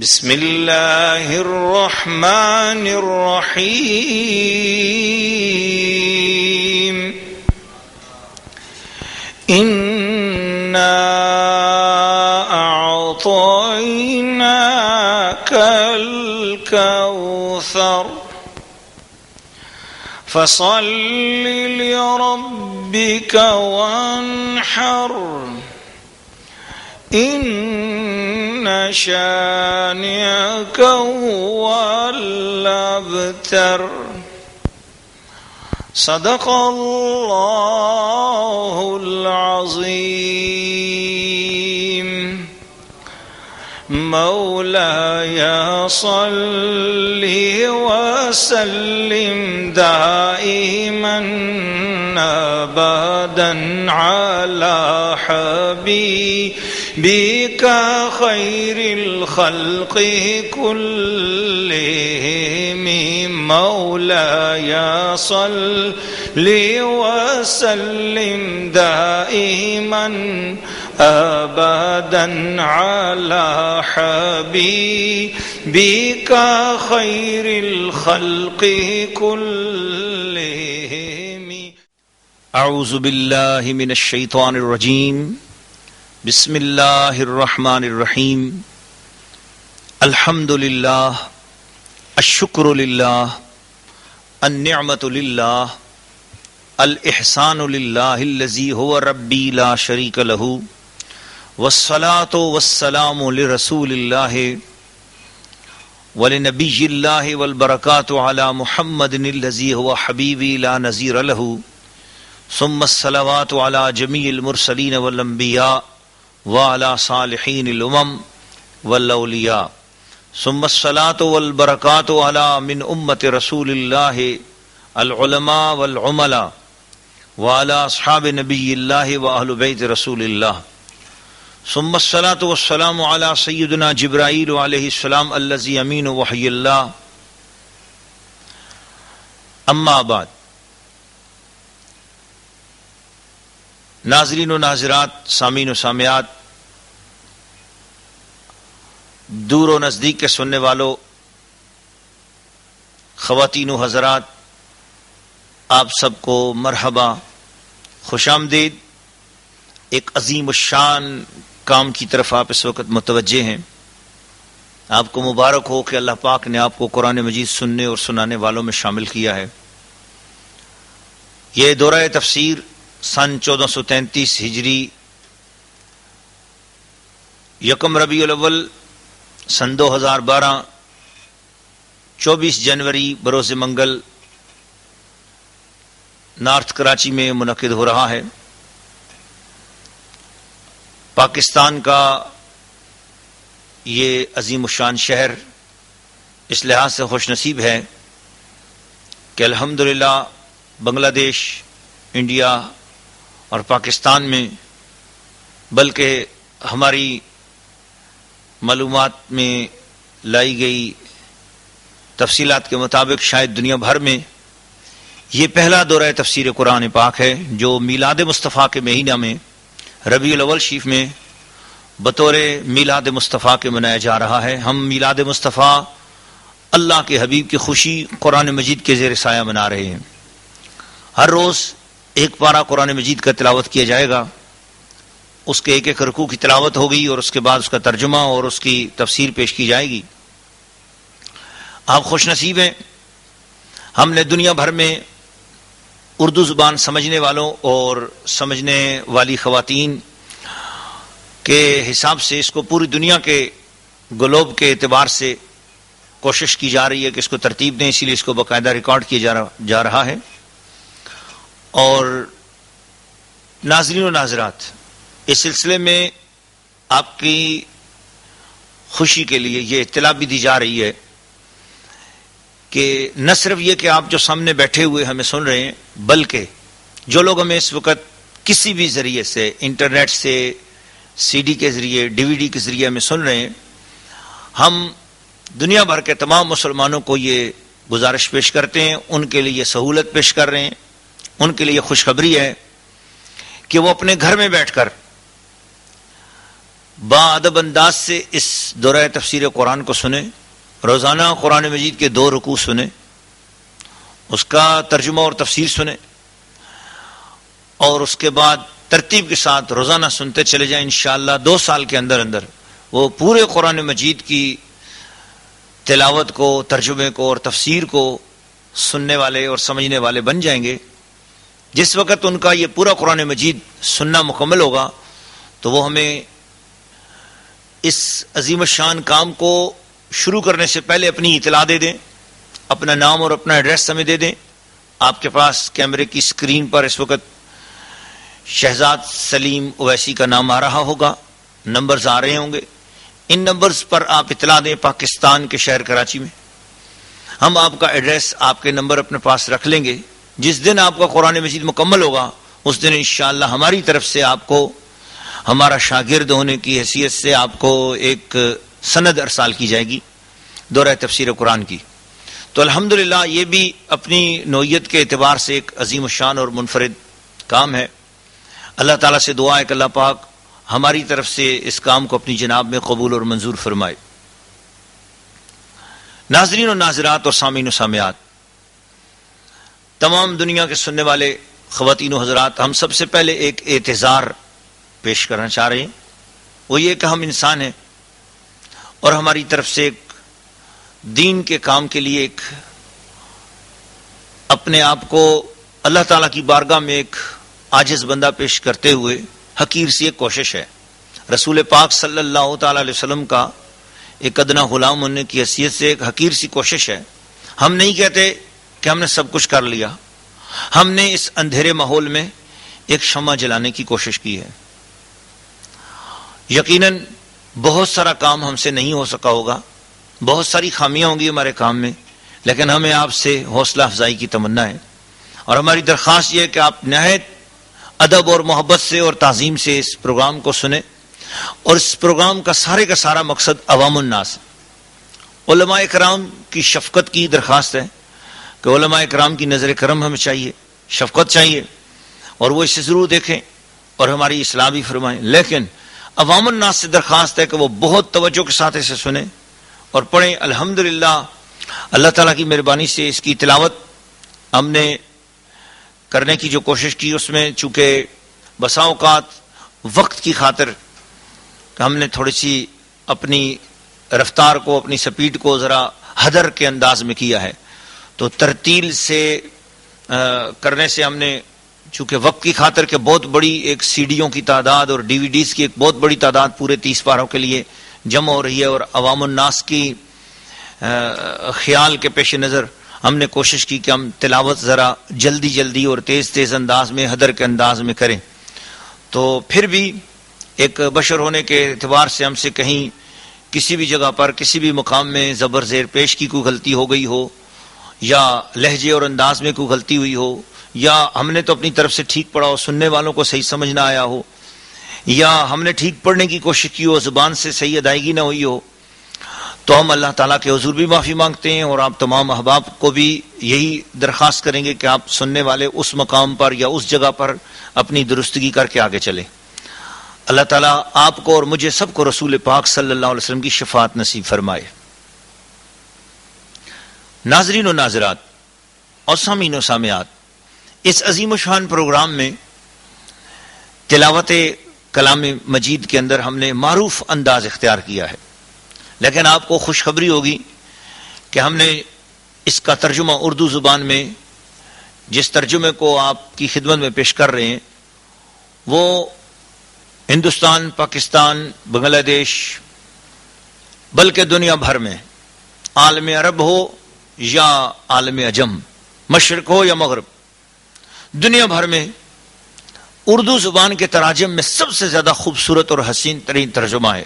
بسم الله الرحمن الرحيم إنا أعطيناك الكوثر فصل لربك وانحر إن شانئك هو الأبتر صدق الله العظيم مولاي صل وسلم دائما أبدا على حبيبك خير الخلق كلهم مولاي صل وسلم دائما أبدا على حبيبك خير الخلق كلهم أعوذ بالله من الشيطان الرجيم بسم الله الرحمن الرحيم الحمد لله الشكر لله النعمة لله الإحسان لله الذي هو ربي لا شريك له والصلاة والسلام لرسول الله ولنبي الله والبركات على محمد الذي هو حبيبي لا نظير له ثم الصلوات على جميع المرسلين والأنبياء وعلى صالحين الأمم والأولياء ثم الصلاة والبركات على من أمة رسول الله العلماء والعملاء وعلى أصحاب نبي الله وأهل بيت رسول الله ثم الصلاة والسلام على سيدنا جبرائيل عليه السلام الذي يمين وحي الله أما بعد ناظرین و ناظرات، سامعین و سامعات، دور و نزدیک کے سننے والوں، خواتین و حضرات، آپ سب کو مرحبا، خوش آمدید۔ ایک عظیم الشان کام کی طرف آپ اس وقت متوجہ ہیں۔ آپ کو مبارک ہو کہ اللہ پاک نے آپ کو قرآن مجید سننے اور سنانے والوں میں شامل کیا ہے۔ یہ دورہ تفسیر سن 1433 ہجری یکم ربیع الاول سن 2012 24 جنوری بروز منگل نارتھ کراچی میں منعقد ہو رہا ہے۔ پاکستان کا یہ عظیم الشان شہر اس لحاظ سے خوش نصیب ہے کہ الحمدللہ بنگلہ دیش، انڈیا اور پاکستان میں، بلکہ ہماری معلومات میں لائی گئی تفصیلات کے مطابق شاید دنیا بھر میں یہ پہلا دورہ تفسیر قرآن پاک ہے جو میلاد مصطفیٰ کے مہینہ میں ربیع الاول شریف میں بطور میلاد مصطفیٰ کے منایا جا رہا ہے۔ ہم میلاد مصطفیٰ اللہ کے حبیب کی خوشی قرآن مجید کے زیر سایہ منا رہے ہیں۔ ہر روز ایک پارہ قرآن مجید کا تلاوت کیا جائے گا، اس کے ایک ایک رکوع کی تلاوت ہوگی اور اس کے بعد اس کا ترجمہ اور اس کی تفسیر پیش کی جائے گی۔ آپ خوش نصیب ہیں، ہم نے دنیا بھر میں اردو زبان سمجھنے والوں اور سمجھنے والی خواتین کے حساب سے اس کو پوری دنیا کے گلوب کے اعتبار سے کوشش کی جا رہی ہے کہ اس کو ترتیب دیں، اسی لیے اس کو باقاعدہ ریکارڈ کیا جا رہا ہے۔ اور ناظرین و ناظرات، اس سلسلے میں آپ کی خوشی کے لیے یہ اطلاع بھی دی جا رہی ہے کہ نہ صرف یہ کہ آپ جو سامنے بیٹھے ہوئے ہمیں سن رہے ہیں، بلکہ جو لوگ ہمیں اس وقت کسی بھی ذریعے سے، انٹرنیٹ سے، سی ڈی کے ذریعے، ڈی وی ڈی کے ذریعے ہمیں سن رہے ہیں، ہم دنیا بھر کے تمام مسلمانوں کو یہ گزارش پیش کرتے ہیں، ان کے لیے یہ سہولت پیش کر رہے ہیں، ان کے لیے خوشخبری ہے کہ وہ اپنے گھر میں بیٹھ کر باادب انداز سے اس دورہ تفسیر قرآن کو سنیں، روزانہ قرآن مجید کے 2 رکوع سنیں، اس کا ترجمہ اور تفسیر سنیں، اور اس کے بعد ترتیب کے ساتھ روزانہ سنتے چلے جائیں۔ انشاءاللہ 2 سال کے اندر اندر وہ پورے قرآن مجید کی تلاوت کو، ترجمے کو اور تفسیر کو سننے والے اور سمجھنے والے بن جائیں گے۔ جس وقت ان کا یہ پورا قرآن مجید سننا مکمل ہوگا تو وہ ہمیں اس عظیم الشان کام کو شروع کرنے سے پہلے اپنی اطلاع دے دیں، اپنا نام اور اپنا ایڈریس ہمیں دے دیں۔ آپ کے پاس کیمرے کی سکرین پر اس وقت شہزاد سلیم اویسی کا نام آ رہا ہوگا، نمبرز آ رہے ہوں گے، ان نمبرز پر آپ اطلاع دیں۔ پاکستان کے شہر کراچی میں ہم آپ کا ایڈریس، آپ کے نمبر اپنے پاس رکھ لیں گے۔ جس دن آپ کا قرآن مجید مکمل ہوگا اس دن انشاءاللہ ہماری طرف سے آپ کو، ہمارا شاگرد ہونے کی حیثیت سے آپ کو ایک سند ارسال کی جائے گی دورہ تفسیر قرآن کی۔ تو الحمدللہ یہ بھی اپنی نوعیت کے اعتبار سے ایک عظیم الشان اور منفرد کام ہے۔ اللہ تعالیٰ سے دعا ہے کہ اللہ پاک ہماری طرف سے اس کام کو اپنی جناب میں قبول اور منظور فرمائے۔ ناظرین و ناظرات اور سامعین و سامعات، تمام دنیا کے سننے والے خواتین و حضرات، ہم سب سے پہلے ایک اعتذار پیش کرنا چاہ رہے ہیں۔ وہ یہ کہ ہم انسان ہیں اور ہماری طرف سے ایک دین کے کام کے لیے ایک اپنے آپ کو اللہ تعالیٰ کی بارگاہ میں ایک عاجز بندہ پیش کرتے ہوئے حقیر سی ایک کوشش ہے۔ رسول پاک صلی اللہ تعالی علیہ وسلم کا ایک ادنا غلام ہونے کی حیثیت سے ایک حقیر سی کوشش ہے۔ ہم نہیں کہتے کہ ہم نے سب کچھ کر لیا، ہم نے اس اندھیرے ماحول میں ایک شمع جلانے کی کوشش کی ہے۔ یقیناً بہت سارا کام ہم سے نہیں ہو سکا ہوگا، بہت ساری خامیاں ہوں گی ہمارے کام میں، لیکن ہمیں آپ سے حوصلہ افزائی کی تمنا ہے، اور ہماری درخواست یہ ہے کہ آپ نہایت ادب اور محبت سے اور تعظیم سے اس پروگرام کو سنیں، اور اس پروگرام کا سارا مقصد عوام الناس، علماء کرام کی شفقت کی درخواست ہے کہ علماء کرام کی نظر کرم ہمیں چاہیے، شفقت چاہیے، اور وہ اسے ضرور دیکھیں اور ہماری اصلاح بھی فرمائیں، لیکن عوام الناس سے درخواست ہے کہ وہ بہت توجہ کے ساتھ اسے سنیں اور پڑھیں۔ الحمدللہ اللہ تعالیٰ کی مہربانی سے اس کی تلاوت ہم نے کرنے کی جو کوشش کی، اس میں چونکہ بسا اوقات وقت کی خاطر ہم نے تھوڑی سی اپنی رفتار کو، اپنی سپیڈ کو ذرا حدر کے انداز میں کیا ہے، تو ترتیل سے کرنے سے ہم نے چونکہ وقت کی خاطر کہ بہت بڑی ایک سی ڈیوں کی تعداد اور ڈی وی ڈیز کی ایک بہت بڑی تعداد پورے 30 پاروں کے لیے جمع ہو رہی ہے، اور عوام الناس کی خیال کے پیش نظر ہم نے کوشش کی کہ ہم تلاوت ذرا جلدی اور تیز انداز میں، حدر کے انداز میں کریں۔ تو پھر بھی ایک بشر ہونے کے اعتبار سے ہم سے کہیں کسی بھی جگہ پر کسی بھی مقام میں زبر زیر پیش کی کوئی غلطی ہو گئی ہو، یا لہجے اور انداز میں کوئی غلطی ہوئی ہو، یا ہم نے تو اپنی طرف سے ٹھیک پڑھا ہو، سننے والوں کو صحیح سمجھ نہ آیا ہو، یا ہم نے ٹھیک پڑھنے کی کوشش کی ہو، زبان سے صحیح ادائیگی نہ ہوئی ہو، تو ہم اللہ تعالیٰ کے حضور بھی معافی مانگتے ہیں، اور آپ تمام احباب کو بھی یہی درخواست کریں گے کہ آپ سننے والے اس مقام پر یا اس جگہ پر اپنی درستگی کر کے آگے چلیں۔ اللہ تعالیٰ آپ کو اور مجھے سب کو رسول پاک صلی اللہ علیہ وسلم کی شفاعت نصیب فرمائے۔ ناظرین و ناظرات اور سامعین و سامعات، اس عظیم الشان پروگرام میں تلاوت کلام مجید کے اندر ہم نے معروف انداز اختیار کیا ہے، لیکن آپ کو خوشخبری ہوگی کہ ہم نے اس کا ترجمہ اردو زبان میں، جس ترجمے کو آپ کی خدمت میں پیش کر رہے ہیں، وہ ہندوستان، پاکستان، بنگلہ دیش، بلکہ دنیا بھر میں، عالم عرب ہو یا عالم عجم، مشرق ہو یا مغرب، دنیا بھر میں اردو زبان کے تراجم میں سب سے زیادہ خوبصورت اور حسین ترین ترجمہ ہے۔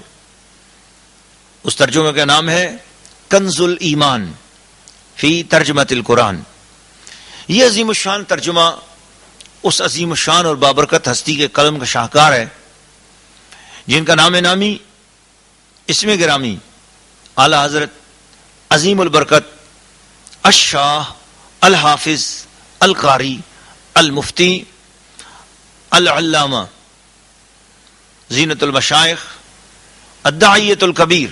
اس ترجمے کا نام ہے کنز الایمان فی ترجمۃ القرآن۔ یہ عظیم الشان ترجمہ اس عظیم الشان اور بابرکت ہستی کے قلم کا شاہکار ہے، جن کا نام نامی، اسم گرامی، اعلی حضرت عظیم البرکت الشاہ الحافظ القاری المفتی العلامہ زینت المشائخ الداعیۃ الکبیر،